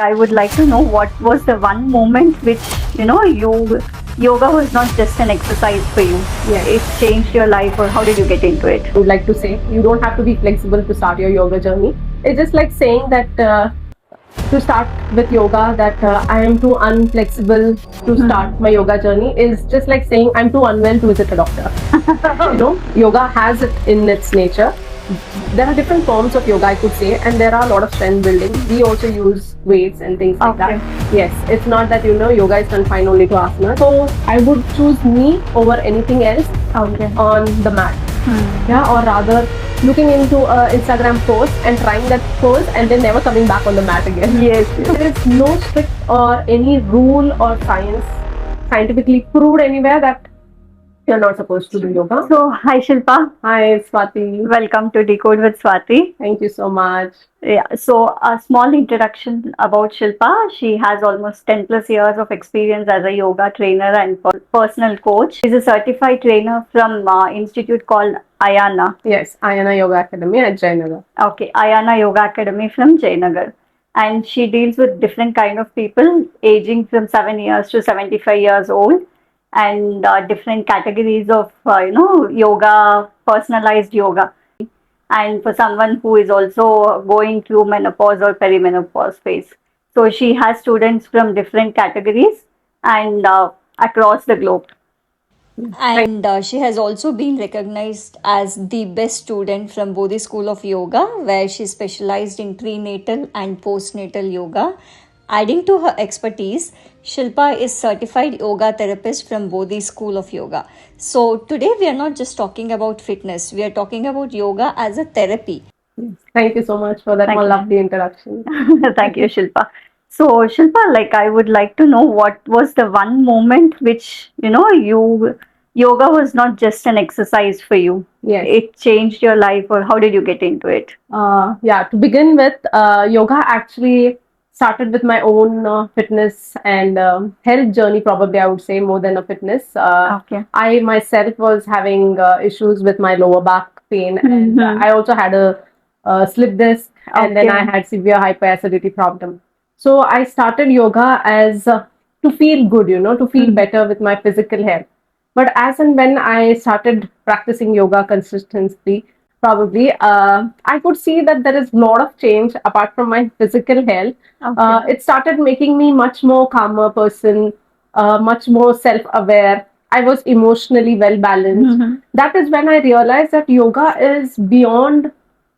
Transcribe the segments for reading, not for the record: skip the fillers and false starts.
I would like to know what was the one moment which, yoga was not just an exercise for you. Yes. It changed your life, or how did you get into it? I would like to say you don't have to be flexible to start your yoga journey. It's just like saying that to start with yoga, that I am too unflexible to start my yoga journey is just like saying I'm too unwell to visit a doctor. Yoga has it in its nature. There are different forms of yoga, I could say, and there are a lot of strength building. We also use weights and things like Okay. that. Yes, it's not that yoga is confined only to asanas. So I would choose me over anything else Okay. on the mat. Yeah, or rather looking into a Instagram post and trying that pose and then never coming back on the mat again. Yes. There is no strict or any rule or scientifically proved anywhere that you're not supposed to do yoga. So, hi Shilpa. Hi Swati. Welcome to Decode with Swati. Thank you so much. Yeah, so a small introduction about Shilpa. She has almost 10 plus years of experience as a yoga trainer and personal coach. She's a certified trainer from institute called Ayana. Yes, Ayana Yoga Academy at Jayanagar. Okay, Ayana Yoga Academy from Jayanagar. And she deals with different kind of people aging from 7 years to 75 years old, and different categories of, yoga, personalized yoga. And for someone who is also going through menopause or perimenopause phase. So she has students from different categories and across the globe. And she has also been recognized as the best student from Bodhi School of Yoga, where she specialized in prenatal and postnatal yoga. Adding to her expertise, Shilpa is certified yoga therapist from Bodhi School of Yoga. So today we are not just talking about fitness, we are talking about yoga as a therapy. Thank you so much for that Thank you. lovely introduction. Thank you, Shilpa. So, Shilpa, like I would like to know what was the one moment which, yoga was not just an exercise for you. Yes. It changed your life, or how did you get into it? Yeah, to begin with, yoga actually started with my own fitness and health journey, probably I would say, more than a fitness. Okay. I myself was having issues with my lower back pain, and I also had a slip disc, and then I Okay. had severe hyperacidity problem. So I started yoga as to feel good, to feel better with my physical health. But as and when I started practicing yoga consistently, probably I could see that there is a lot of change apart from my physical health. Okay. It started making me much more calmer person, much more self-aware. I was emotionally well balanced. That is when I realized that yoga is beyond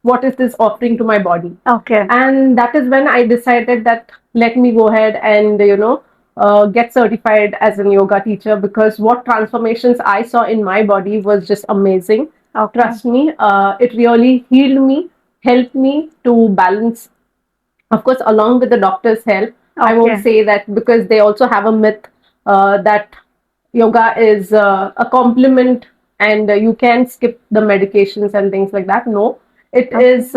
what is this offering to my body. Okay. And that is when I decided that let me go ahead and get certified as a yoga teacher, because what transformations I saw in my body was just amazing. Okay. Trust me, it really healed me, helped me to balance, of course, along with the doctor's help. I won't Okay. say that, because they also have a myth that yoga is a complement and you can skip the medications and things like that. No, it is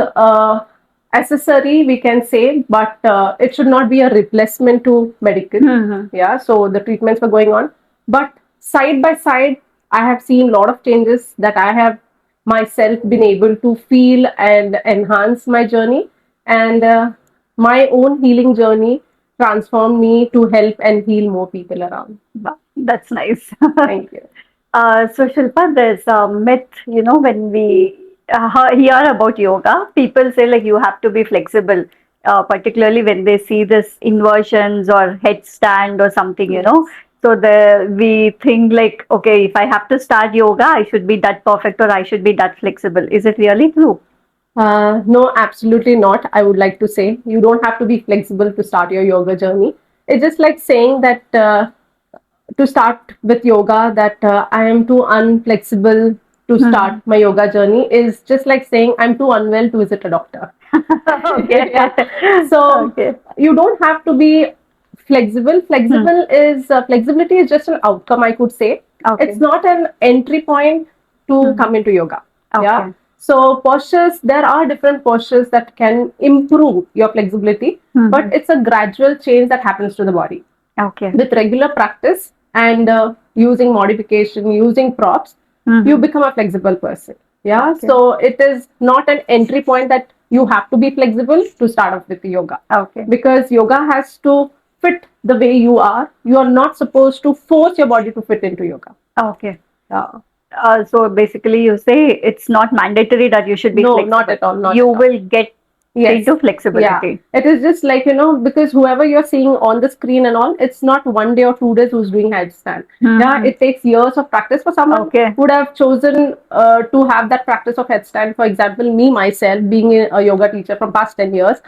accessory, we can say, but it should not be a replacement to medical. Yeah, so the treatments were going on, but side by side, I have seen a lot of changes that I have myself been able to feel and enhance my journey, and my own healing journey transformed me to help and heal more people around. Wow, that's nice. Thank you. So, Shilpa, there's a myth, when we hear about yoga, people say like you have to be flexible, particularly when they see this inversions or headstand or something. So we think like, okay, if I have to start yoga, I should be that perfect, or I should be that flexible. Is it really true? No, absolutely not. I would like to say you don't have to be flexible to start your yoga journey. It's just like saying that to start with yoga, that I am too unflexible to start my yoga journey is just like saying I'm too unwell to visit a doctor. Okay. Yeah. So Okay. you don't have to be flexible. Flexibility is just an outcome, I could say. Okay. It's not an entry point to come into yoga. Yeah. Okay. So postures, there are different postures that can improve your flexibility, but it's a gradual change that happens to the body. Okay. With regular practice and using modification, using props, you become a flexible person. Yeah. Okay. So it is not an entry point that you have to be flexible to start off with the yoga. Okay. Because yoga has to fit the way you are. You are not supposed to force your body to fit into yoga. Okay. Yeah. So basically, you say it's not mandatory that you should be No, flexible. not at all. Not You at all. will get Yes. into flexibility. Yeah. It is just like, because whoever you're seeing on the screen and all, it's not 1 day or 2 days who's doing headstand. Yeah, it takes years of practice for someone Okay. who would have chosen to have that practice of headstand. For example, me myself, being a yoga teacher from past 10 years,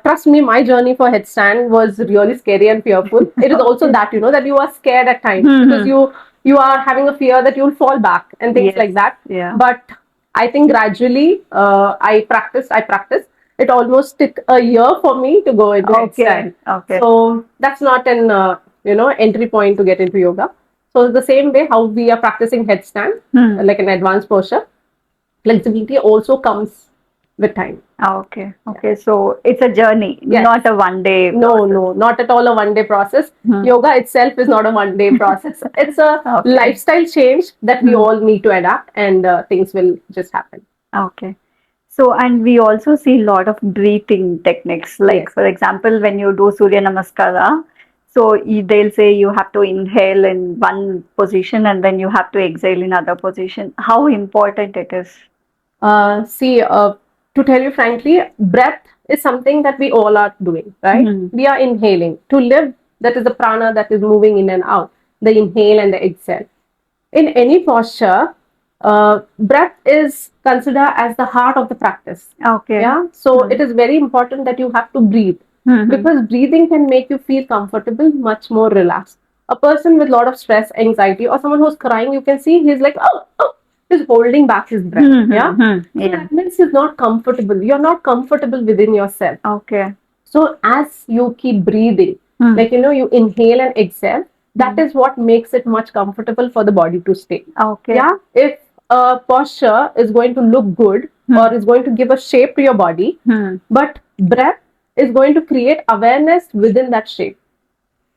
trust me, my journey for headstand was really scary and fearful. It is also that, that you are scared at times because you are having a fear that you'll fall back and things Yes. like that. Yeah. But I think gradually I practiced. It almost took a year for me to go into headstand. Okay. So that's not an entry point to get into yoga. So the same way how we are practicing headstand, like an advanced posture, flexibility also comes with time. Okay. Okay. So it's a journey, Yes. not a 1 day. No, not at all a 1 day process. Yoga itself is not a 1 day process. It's a Okay. lifestyle change that we all need to adapt, and things will just happen. Okay. So, and we also see a lot of breathing techniques. Like, Yes. for example, when you do Surya Namaskara, so they'll say you have to inhale in one position and then you have to exhale in other position. How important it is? See, to tell you frankly, breath is something that we all are doing, right? We are inhaling. To live, that is the prana that is moving in and out, the inhale and the exhale. In any posture, breath is considered as the heart of the practice. Okay. Yeah. So it is very important that you have to breathe, because breathing can make you feel comfortable, much more relaxed. A person with a lot of stress, anxiety, or someone who's crying, you can see he's like, oh, he's holding back his breath. Yeah. So that means he's not comfortable. You're not comfortable within yourself. Okay. So as you keep breathing, like you inhale and exhale, that is what makes it much comfortable for the body to stay. Okay. Yeah. If a posture is going to look good or is going to give a shape to your body, but breath is going to create awareness within that shape.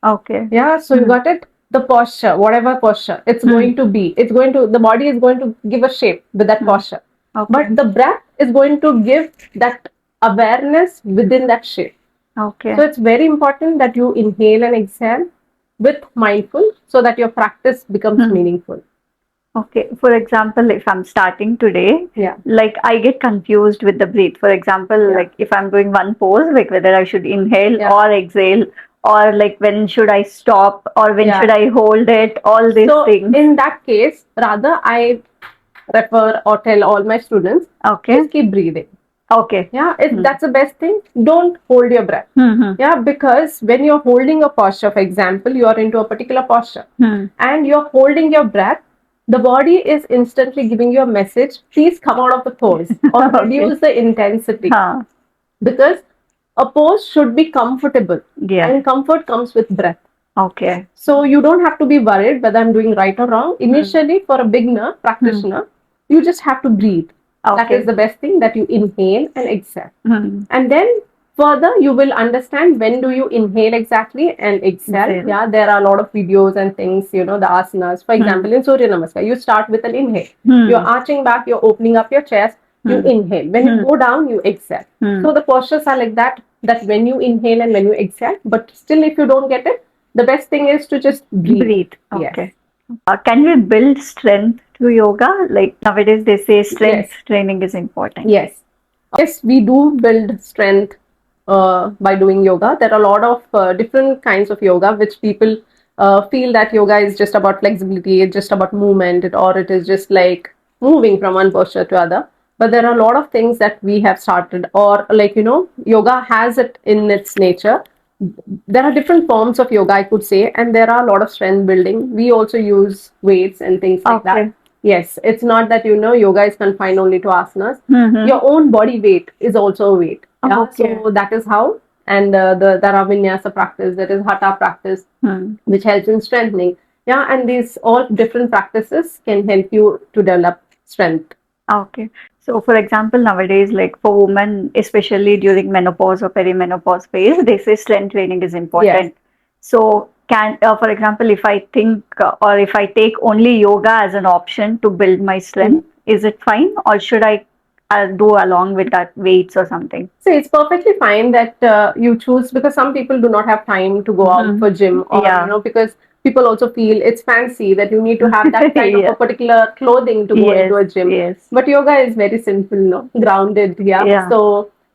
Okay. Yeah. So you got it? The posture, whatever posture, it's going to be, the body is going to give a shape with that posture. Okay. But the breath is going to give that awareness within that shape. Okay. So it's very important that you inhale and exhale with mindful so that your practice becomes meaningful. Okay. For example, if I'm starting today, Yeah. like I get confused with the breath. For example, like if I'm doing one pose, like whether I should inhale or exhale, or like when should I stop, or when should I hold it, all these things. In that case, rather I refer or tell all my students, just keep breathing. Okay. Yeah, that's the best thing. Don't hold your breath. Yeah, because when you're holding a posture, for example, you are into a particular posture and you're holding your breath, the body is instantly giving you a message, please come out of the pose or reduce the intensity. Because a pose should be comfortable, and comfort comes with breath. Okay. So you don't have to be worried whether I'm doing right or wrong. Initially, for a beginner practitioner, you just have to breathe. That is the best thing, that you inhale and exhale. And then further, you will understand when do you inhale exactly and exhale. Yeah, there are a lot of videos and things, the asanas. For example, in Surya Namaskar, you start with an inhale. You're arching back, you're opening up your chest, you inhale. When you go down, you exhale. So the postures are like that when you inhale and when you exhale. But still, if you don't get it, the best thing is to just breathe. Okay. Can we build strength through yoga? Like nowadays they say strength training is important. Yes, we do build strength by doing yoga. There are a lot of different kinds of yoga which people feel that yoga is just about flexibility, it's just about movement, or it is just like moving from one posture to other. But there are a lot of things that we have started, or like yoga has it in its nature. There are different forms of yoga, I could say, and there are a lot of strength building. We also use weights and things like that. Yes, it's not that yoga is confined only to asanas. Your own body weight is also a weight. Yeah? So that is how. And there are Vinyasa practice, there is Hatha practice, which helps in strengthening. Yeah, and these all different practices can help you to develop strength. Okay. So, for example, nowadays, like for women, especially during menopause or perimenopause phase, they say strength training is important. So, for example, if I think or if I take only yoga as an option to build my strength, is it fine, or should I do along with that, weights or something? See, it's perfectly fine that you choose, because some people do not have time to go out for gym, or Yeah. because people also feel it's fancy that you need to have that kind of Yeah. a particular clothing to go into a gym. Yes. But yoga is very simple, no? Grounded, yeah. Yeah. So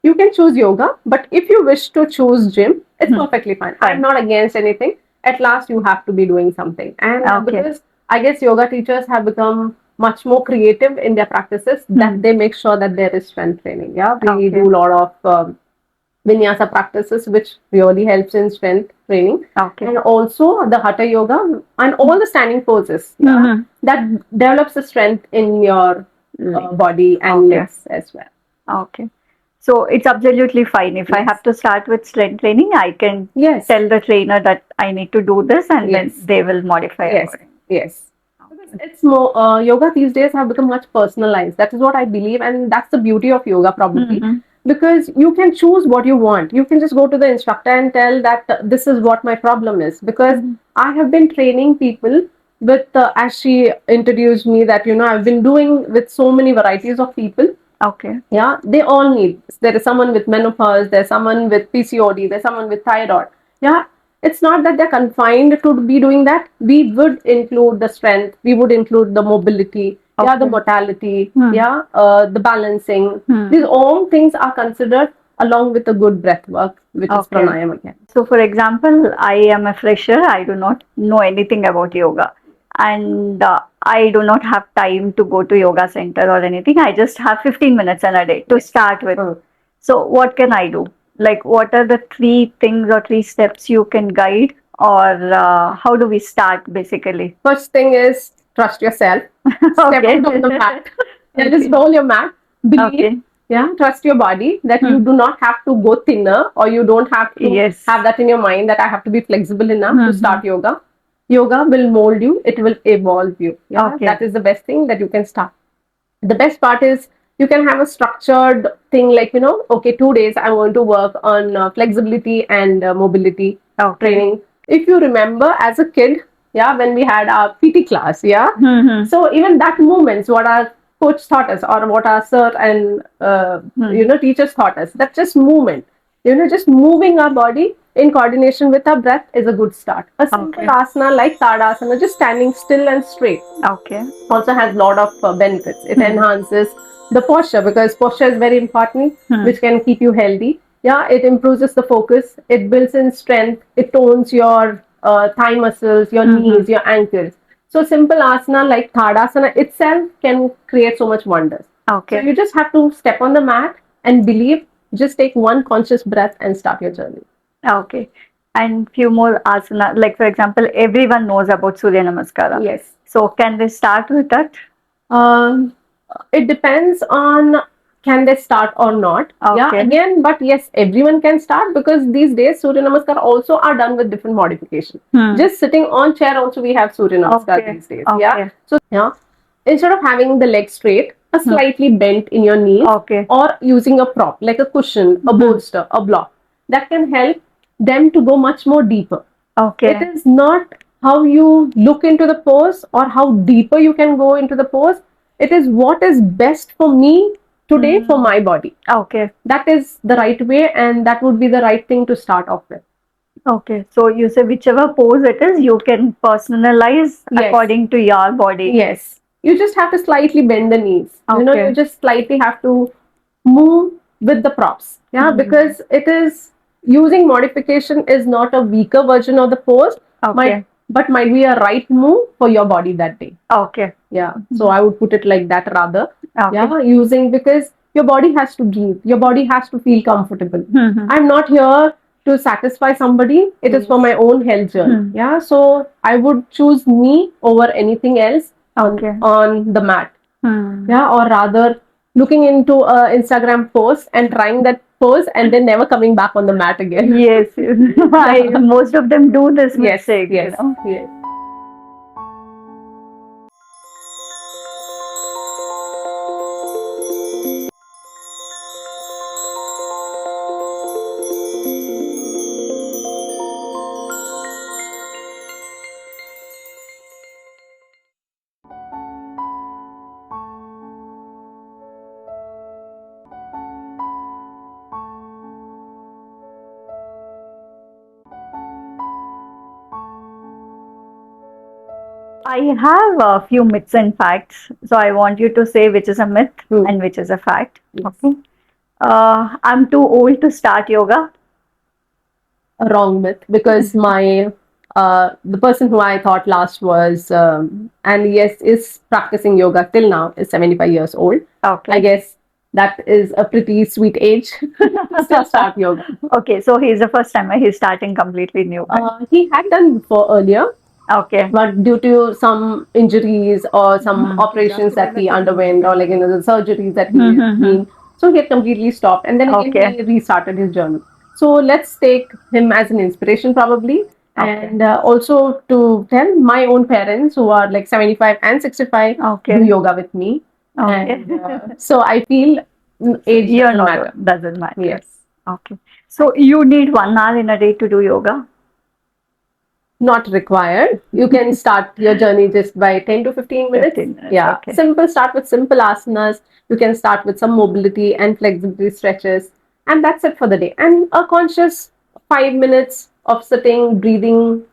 you can choose yoga, but if you wish to choose gym, it's perfectly fine. I'm Fine. not against anything. At last, you have to be doing something, and Okay. because I guess yoga teachers have become much more creative in their practices, that they make sure that there is strength training. Yeah, we Okay. do a lot of Vinyasa practices, which really helps in strength training. Okay. And also the Hatha Yoga and all the standing poses, yeah, that develops the strength in your body and Okay. legs as well. Okay. So it's absolutely fine. If I Yes. have to start with strength training, I can Yes. tell the trainer that I need to do this, and then Yes. they will modify Yes. accordingly. Yes. Because it's more yoga these days have become much personalized. That is what I believe, and that's the beauty of yoga, probably. Because you can choose what you want. You can just go to the instructor and tell that this is what my problem is. Because I have been training people with, as she introduced me, that I've been doing with so many varieties of people. Okay. Yeah, they all need. There is someone with menopause, there's someone with PCOD, there's someone with thyroid. Yeah, it's not that they're confined to be doing that. We would include the strength, we would include the mobility, yeah, the mortality, yeah, the balancing. These all things are considered along with a good breath work, which is pranayama again. So, for example, I am a fresher. I do not know anything about yoga, and I do not have time to go to yoga center or anything. I just have 15 minutes in a day to start with. So, what can I do? Like, what are the three things or three steps you can guide, or how do we start basically? First thing is trust yourself. Step out of the mat. Yeah, just roll your mat. Believe. Yeah, trust your body that you do not have to go thinner, or you don't have to have that in your mind that I have to be flexible enough to start yoga. Yoga will mold you, it will evolve you. Yeah, that is the best thing that you can start. The best part is you can have a structured thing, like, okay, 2 days I want to work on flexibility and mobility training. If you remember as a kid, yeah, when we had our PT class, yeah, so even that movements, what our coach taught us, or what our sir and teachers taught us, that's just movement. Just moving our body in coordination with our breath is a good start. A simple asana like Tadasana, just standing still and straight, also has a lot of benefits. It enhances the posture, because posture is very important, which can keep you healthy. Yeah, it improves the focus, it builds in strength, it tones your thigh muscles, your knees, your ankles. So simple asana like Tadasana itself can create so much wonders. So you just have to step on the mat and believe. Just take one conscious breath and start your journey. Okay. And few more asana, like for example, everyone knows about Surya Namaskara. Yes. So can they start with that? It depends on can they start or not. Yeah, again, but yes, everyone can start, because these days Surya Namaskar also are done with different modification. Just sitting on chair also we have Surya Namaskar these days. Yeah. So yeah, instead of having the leg straight, a slightly bent in your knees, or using a prop like a cushion, a bolster, a block, that can help them to go much more deeper. It is not how you look into the pose or how deeper you can go into the pose. It is what is best for me today for my body. That is the right way, and that would be the right thing to start off with. So you say whichever pose it is, you can personalize according to your body. Yes. You just have to slightly bend the knees. You just slightly have to move with the props. Yeah, because it is using modification is not a weaker version of the pose, but might be a right move for your body that day. Yeah. So I would put it like that rather. Yeah, using, because your body has to breathe, your body has to feel comfortable. I'm not here to satisfy somebody. It is for my own health journey. Yeah. So I would choose me over anything else on the mat. Yeah, or rather looking into a Instagram post and trying that pose and then never coming back on the mat again. Yes, most of them do this mistake. Yes. Yes. I have a few myths and facts. So I want you to say which is a myth and which is a fact. Yes. Okay. I'm too old to start yoga. A wrong myth, because my the person who I thought last was and yes, is practicing yoga till now, is 75 years old. Okay. I guess that is a pretty sweet age to still start yoga. Okay, so he's the first timer. He's starting completely new. He had done before earlier, Okay. but due to some injuries or some operations that he underwent, or like the surgeries that he been, so he had completely stopped, and then again Okay. he restarted his journey. So let's take him as an inspiration, probably. Okay. And also to tell my own parents who are like 75 and 65 Okay. do yoga with me. Okay. And so I feel age You're doesn't not matter. doesn't matter. Yes. Okay. So you need 1 hour in a day to do yoga? Not required. You can start your journey just by 10 to 15 minutes. 15 minutes. Yeah. Okay. Simple, start with simple asanas. You can start with some mobility and flexibility stretches. And that's it for the day. And a conscious 5 minutes of sitting, breathing,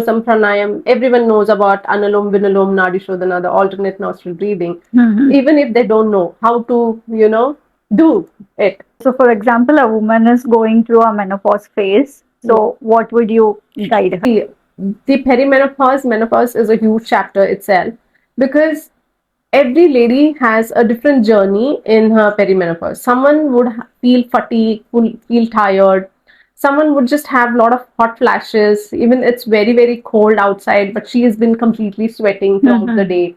some pranayam. Everyone knows about analom, vinalom, nadi shodhana, the alternate nostril breathing. Even if they don't know how to, do it. So, for example, a woman is going through a menopause phase. So, what would you guide her? The perimenopause, menopause is a huge chapter itself, because every lady has a different journey in her perimenopause. Someone would feel fatigued, would feel tired. Someone would just have a lot of hot flashes. Even it's very, very cold outside, but she has been completely sweating throughout the day.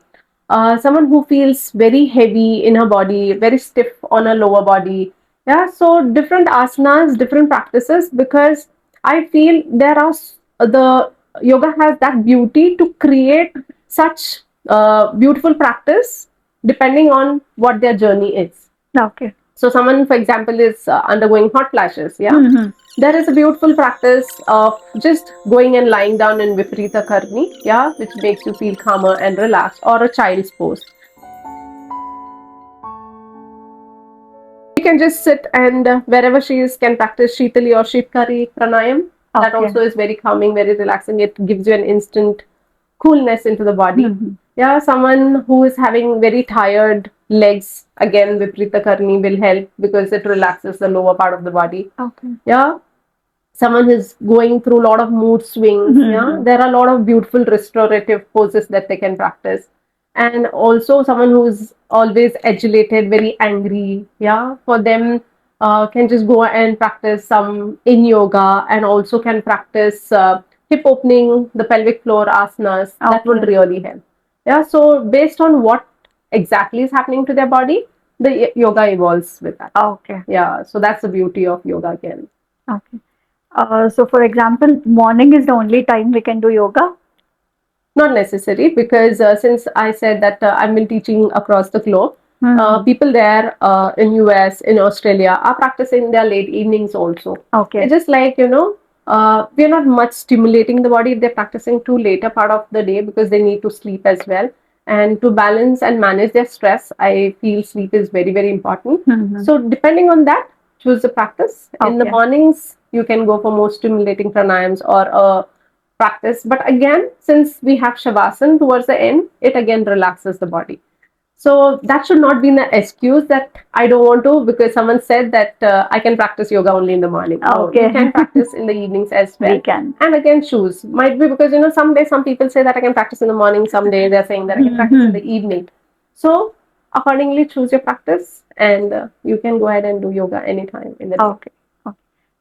Someone who feels very heavy in her body, very stiff on her lower body. Yeah, so different asanas, different practices, because I feel there are the yoga has that beauty to create such beautiful practice depending on what their journey is. Okay. So someone, for example, is undergoing hot flashes. Yeah. There is a beautiful practice of just going and lying down in Viparita Karni, yeah, which makes you feel calmer and relaxed, or a child's pose. You can just sit and wherever she is can practice Shitali or Shitkari pranayam. That also is very calming, very relaxing. It gives you an instant coolness into the body. Yeah, someone who is having very tired legs, again, Viprita Karni will help because it relaxes the lower part of the body. Okay. Yeah. Someone who's going through a lot of mood swings. Yeah, there are a lot of beautiful restorative poses that they can practice. And also someone who's always agitated, very angry. Yeah, for them, can just go and practice some in yoga, and also can practice hip opening, the pelvic floor asanas. That will really help. Yeah, so based on what exactly is happening to their body, the yoga evolves with that. Okay. Yeah, so that's the beauty of yoga again. Okay. So, for example, morning is the only time we can do yoga? Not necessary, because since I said that I've been teaching across the globe, people there in US, in Australia are practicing their late evenings also. Okay. It's just like, we're not much stimulating the body if they're practicing too later part of the day, because they need to sleep as well. And to balance and manage their stress, I feel sleep is very, very important. So depending on that, choose the practice. In the mornings, you can go for more stimulating pranayams or practice. But again, since we have Shavasana towards the end, it again relaxes the body. So that should not be an excuse that I don't want to, because someone said that I can practice yoga only in the morning. Okay. You can practice in the evenings as well. We can. And again, choose. Might be because, some days some people say that I can practice in the morning, some days they're saying that I can practice in the evening. So accordingly, choose your practice, and you can go ahead and do yoga anytime in the day. Okay.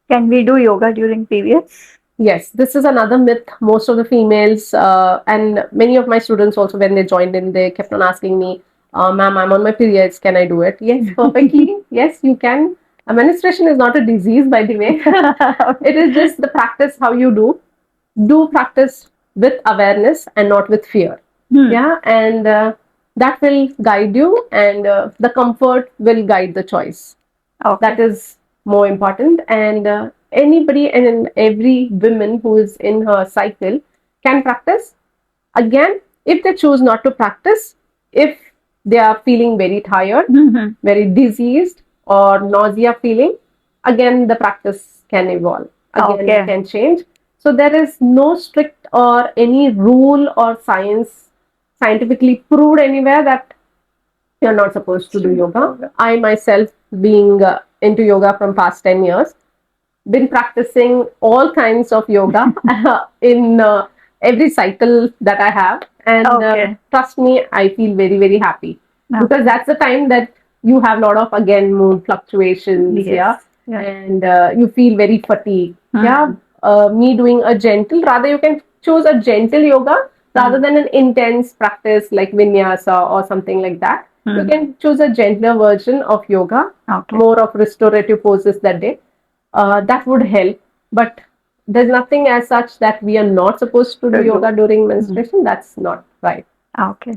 Can we do yoga during periods? Yes, this is another myth. Most of the females and many of my students also, when they joined in, they kept on asking me, ma'am, I'm on my periods, can I do it? Yes, perfectly. Yes, you can. Menstruation is not a disease, by the way. It is just the practice how you do. Do practice with awareness and not with fear. Yeah, and that will guide you, and the comfort will guide the choice. That is more important. And anybody and every woman who is in her cycle can practice. Again, if they choose not to practice, if they are feeling very tired, very diseased, or nausea feeling, again the practice can evolve. Again, it can change. So there is no strict or any rule or science scientifically proved anywhere that you're not supposed to do yoga. I myself, being into yoga from past 10 years, been practicing all kinds of yoga in every cycle that I have. And Okay. trust me, I feel very, very happy because that's the time that you have a lot of, again, mood fluctuations. Yes. Yeah. And you feel very fatigued. Hmm. Yeah. Me doing a gentle, rather, you can choose a gentle yoga rather than an intense practice like vinyasa or something like that. You can choose a gentler version of yoga, Okay. more of restorative poses that day. That would help. But there's nothing as such that we are not supposed to do yoga during menstruation. That's not right. Okay.